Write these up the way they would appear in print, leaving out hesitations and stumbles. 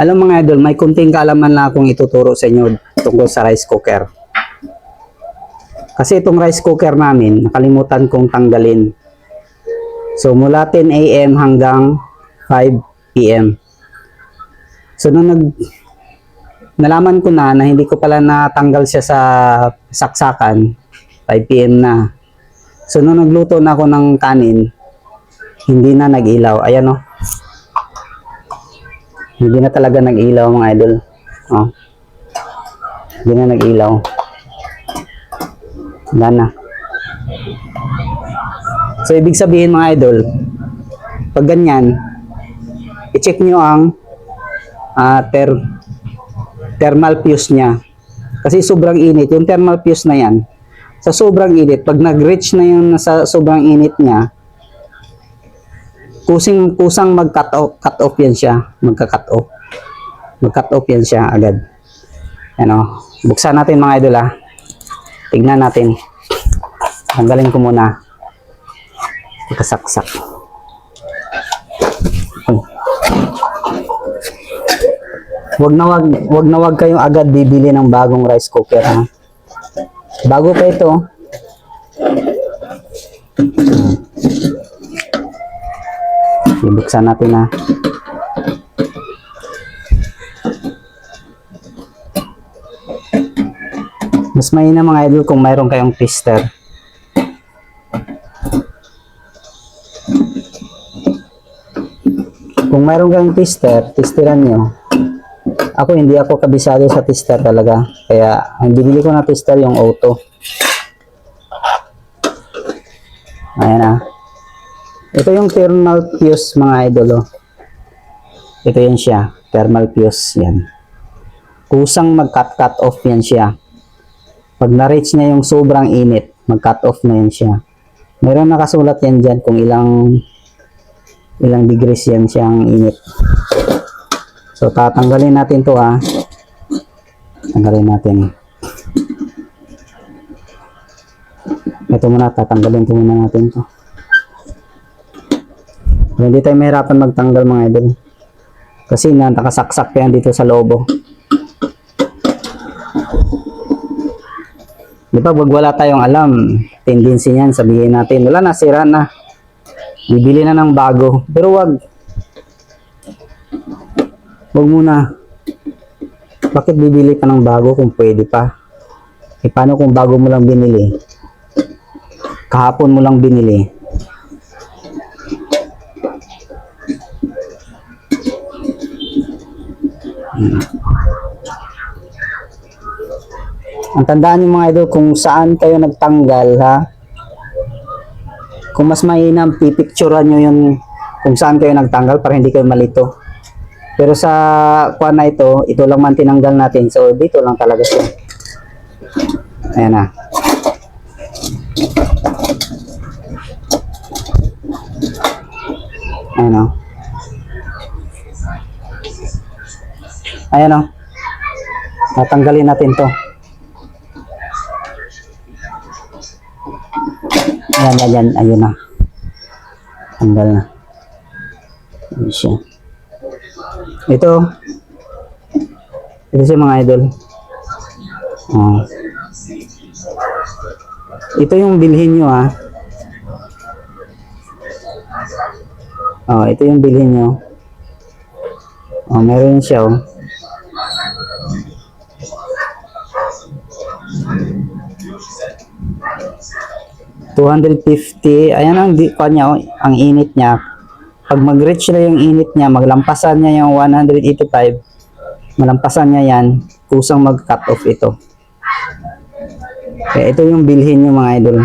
Alam mga idol, may kunting kaalaman na akong ituturo sa inyo tungkol sa rice cooker. Kasi itong rice cooker namin, nakalimutan kong tanggalin. So mula 10 AM hanggang 5 PM. So nung nalaman ko na hindi ko pala natanggal siya sa saksakan, 5 PM na. So nung nagluto na ako ng kanin, hindi na nag-ilaw. Ayan o. Hindi na talaga nag-ilaw mga idol. Oh. Hindi na nag-ilaw. Wala na. So ibig sabihin mga idol, pag ganyan, i-check nyo ang thermal fuse niya. Kasi sobrang init. Yung thermal fuse na yan, sa sobrang init, pag nag-reach na yun sa sobrang init niya, kusang mag-cut off yan siya. Magka-cut off. Mag-cut off yan siya agad. Ano, buksan natin mga idol ha. Tignan natin. Tanggalin ko muna. Ikasaksak. Wag na wag kayong agad bibili ng bagong rice cooker ha. Bago pa ito. Ibuksan natin na. Mas mahina mga idol kung mayroon kayong tester. Kung mayroon kayong tester, testeran nyo. Hindi ako kabisado sa tester talaga. Kaya ang binili ko na tester yung auto. Ayan na. Ito yung thermal fuse mga idol. Oh. Ito yan siya. Thermal fuse. Yan. Kusang mag-cut off yan siya. Pag na-reach na yung sobrang init, mag-cut off na yan siya. Meron nakasulat yan dyan kung ilang degrees yan siyang init. So tatanggalin natin to ha. Tanggalin natin. Ito muna, tatanggalin to muna natin to. Hindi tayo mahirapan magtanggal mga idol. Kasi nakasaksak yan dito sa lobo. Di ba, wag wala tayong alam. Tendency niyan, sabihin natin, wala na, sira na. Bibili na ng bago. Pero wag muna. Bakit bibili pa ng bago kung pwede pa? Paano kung bago mo lang binili? Kahapon mo lang binili. Ang tandaan niyo mga idol, kung saan kayo nagtanggal ha. Kung mas mainam, pipicturean nyo yung kung saan kayo nagtanggal para hindi kayo malito. Pero sa kuha na ito lang man tinanggal natin. So dito lang talaga siya. Ayan na. Ayan o. Ayan o. Tatanggalin natin to. Ayan, ayun na. Tanggal na. Ayan siya. Ito siya mga idol. Ito yung bilhin nyo ha. Ito yung bilhin nyo. Meron siya oh. $250. Ayan ang kanya, ang init niya. Pag mag-reach na yung init niya, maglampasan niya yung 185. Malampasan niya yan, kusang mag-cut off ito. Kaya ito yung bilhin niyo mga idol.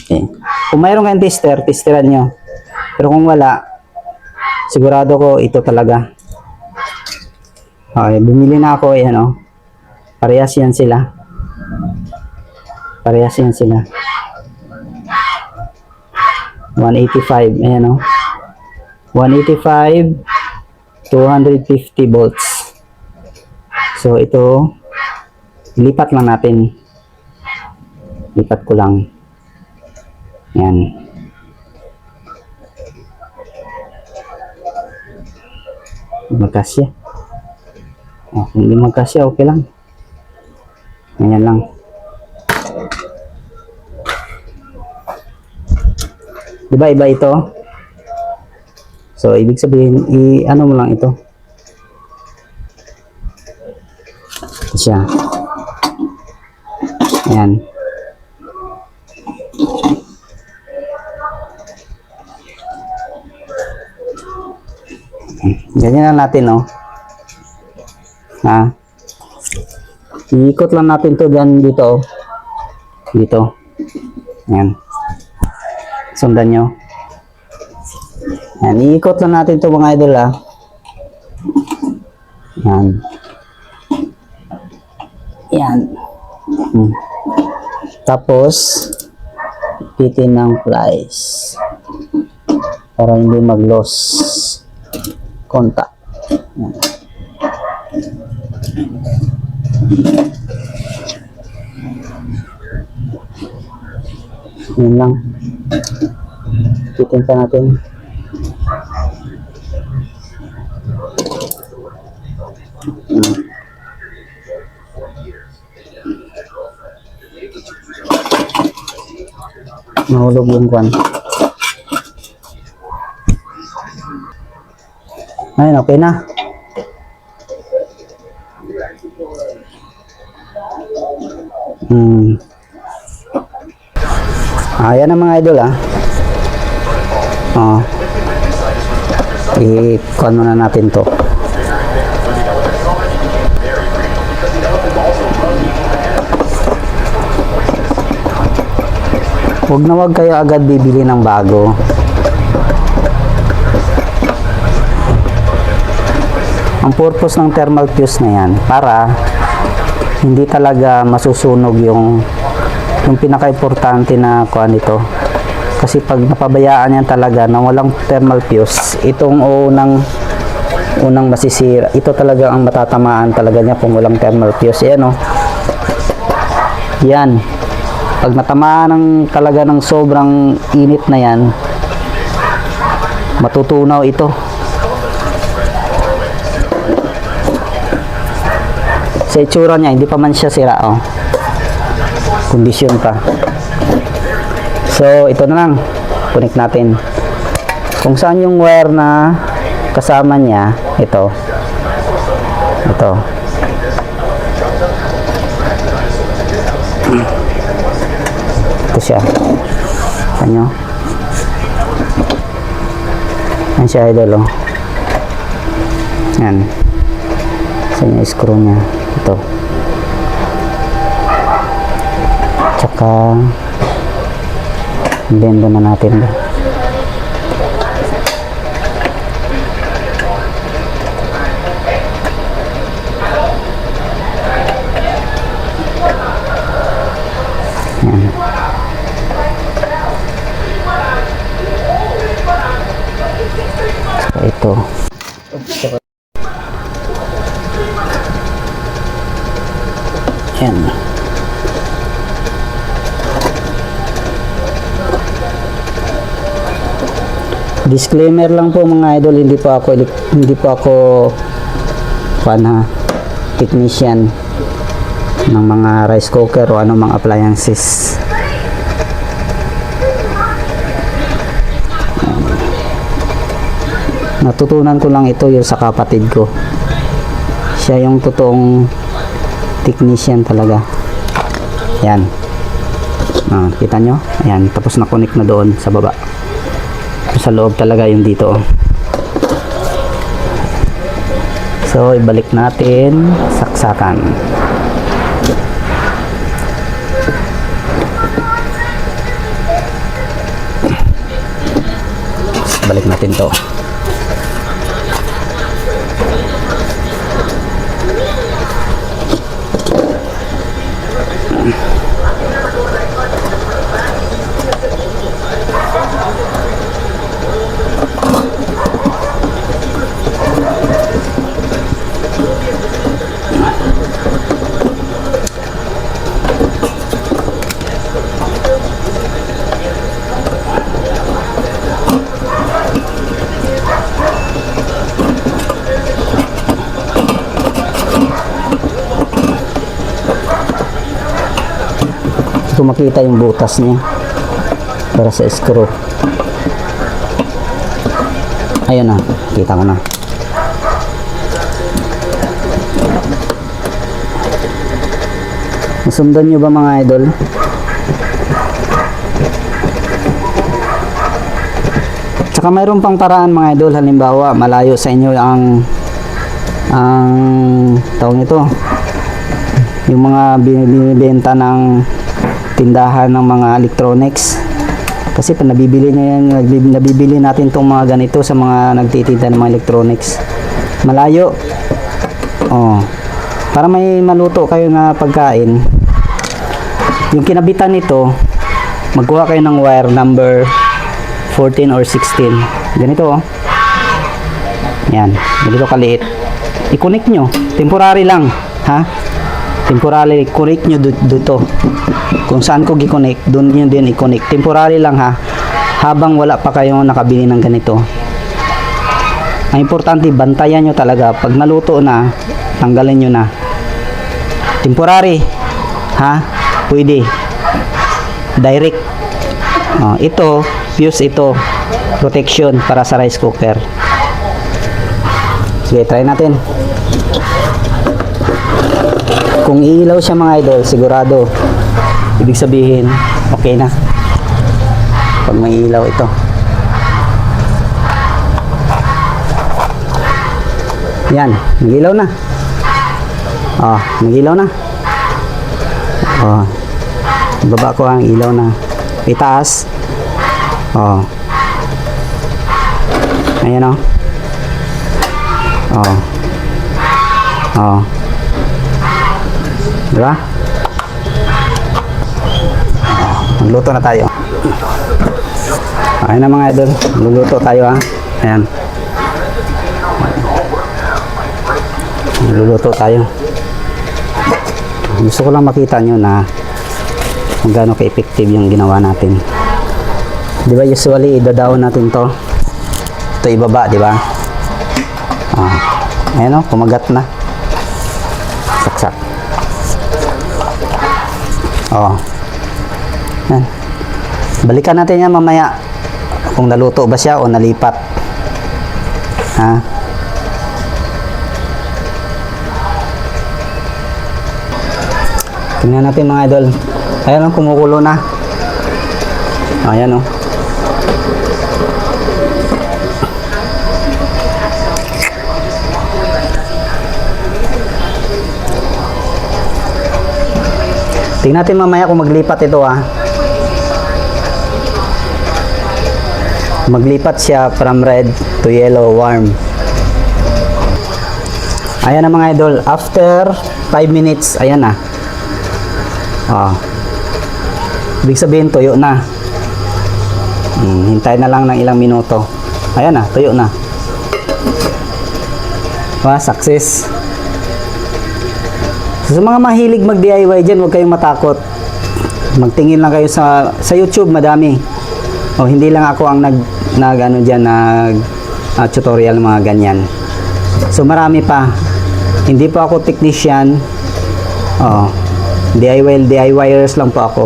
Okay. Kung mayroon kayong tester, testeran nyo. Pero kung wala, sigurado ko ito talaga. Okay, bumili na ako. Ayan o. Parehas yan sila. Parehas yan sila. 185. Ayan o. 185, 250 volts. So ito, lipat lang natin. Lipat ko lang. Yan. magkasya. Kung hindi magkasya, okay lang. Ganyan lang. Diba iba ito? So, ibig sabihin, ano mo lang ito. Ito siya. Ayan. Ganyan lang natin, no? Ha? Iikot lang natin to dyan dito, oh. Dito. Ayan. Sundan nyo. Ayan. Iikot lang natin to mga idol, ha? Ayan. Ayan. Tapos, pitin ng plies. Para hindi mag-loss contact. Ayan. Yun lang. Pitin pa natin. Nahulog yung kwan. Ayun, okay na. Ayan na mga idol, i-con muna natin to. Huwag na huwag kayo agad bibili ng bago. Ang purpose ng thermal fuse na yan, para hindi talaga masusunog yung pinaka-importante na kuha nito. Kasi pag napabayaan yan talaga na walang thermal fuse, itong unang masisira. Ito talaga ang matatamaan talaga niya kung walang thermal fuse. Ayan, yan. Pag natamaan talaga ng sobrang init na yan, matutunaw ito. Sa itsura niya, hindi pa man siya sira, kondisyon pa. So, ito na lang. Connect natin. Kung saan yung wire na kasama niya, ito. Ito. Ito siya. Ano? Yan siya, idol, Yan. Saan yung screw niya? Ito. Tsaka bendo na natin. Yan. Tsaka ito. Yan. Disclaimer lang po mga idol, hindi po ako technician ng mga rice cooker o anumang appliances. Natutunan ko lang ito yung sa kapatid ko. Siya yung totoong technician talaga. Yan. Kita nyo? Ayan, tapos na-connect na doon sa baba. Sa loob talaga yung dito. So, ibalik natin. Saksakan. Balik natin to. ko makita yung butas niya para sa screw. Ayun na, kita ko na. Nasundan nyo ba mga idol? Tsaka mayroon pang paraan mga idol, halimbawa malayo sa inyo ang tawag nito, yung mga binibenta ng tindahan ng mga electronics. Kasi pag nabibili natin itong mga ganito sa mga nagtitinda ng mga electronics, malayo. Oh, para may maluto kayo na pagkain, yung kinabitan nito, magkuha kayo ng wire number 14 or 16. Ganito oh. Yan, ganito kaliit. I-connect nyo, temporary lang, ha? Temporary, connect nyo dito. Kung saan ko gi-connect, doon nyo din i-connect. Temporary lang ha, habang wala pa kayong nakabili ng ganito. Ang importante, bantayan nyo talaga. Pag naluto na, tanggalin nyo na. Temporary, ha? Pwede. Direct. Ito, fuse ito. Protection para sa rice cooker. Sige, try natin. Kung iilaw siya mga idol, sigurado, ibig sabihin, okay na. Pag may ilaw ito. Yan, nag-ilaw na. Nag-ilaw na. Baba ko ang ilaw na. Itaas. Ayan o. Diba? Magluto na tayo. Ayan na mga idol, magluluto tayo ha. Ayan. Magluluto tayo. Gusto ko lang makita nyo na kung gaano ka-effective yung ginawa natin. Diba usually idadaon natin to. Ito ibaba, diba? Ayan o, kumagat na. Saksak. Yan. Balikan natin yan mamaya kung naluto ba siya o nalipat. Ha? Tingnan natin mga idol. Ayan o, kumukulo na. Ayan o. Tingnan natin mamaya kung maglipat ito ha. Maglipat siya from red to yellow warm. Ayan na mga idol. After 5 minutes, ayan na. Ibig sabihin tuyo na. Hintay na lang ng ilang minuto. Ayan na, tuyo na. Success. So, sa mga mahilig mag-DIY dyan, huwag kayong matakot. Magtingin lang kayo sa YouTube, madami. Hindi lang ako ang tutorial mga ganyan. So marami pa. Hindi po ako technician. DIYers lang po ako.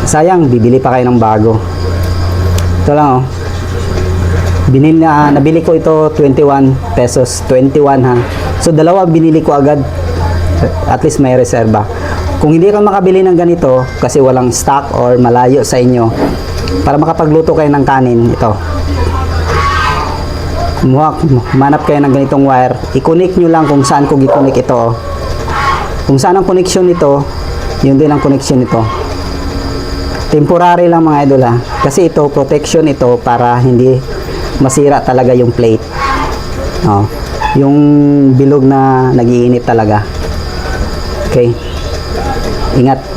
Sayang, bibili pa kayo ng bago. Ito lang nabili ko ito 21 pesos. 21 ha. So dalawa binili ko agad. At least may reserba. Kung hindi ka makabili ng ganito kasi walang stock or malayo sa inyo, para makapagluto kayo ng kanin, ito. Manap kayo ng ganitong wire. I-connect nyo lang kung saan ko i-connect ito. Kung saan ang connection nito, yun din ang connection nito. Temporary lang mga idol ha. Kasi ito, protection ito para hindi masira talaga yung plate. Yung bilog na nag-iinit talaga. Okay. Ingat.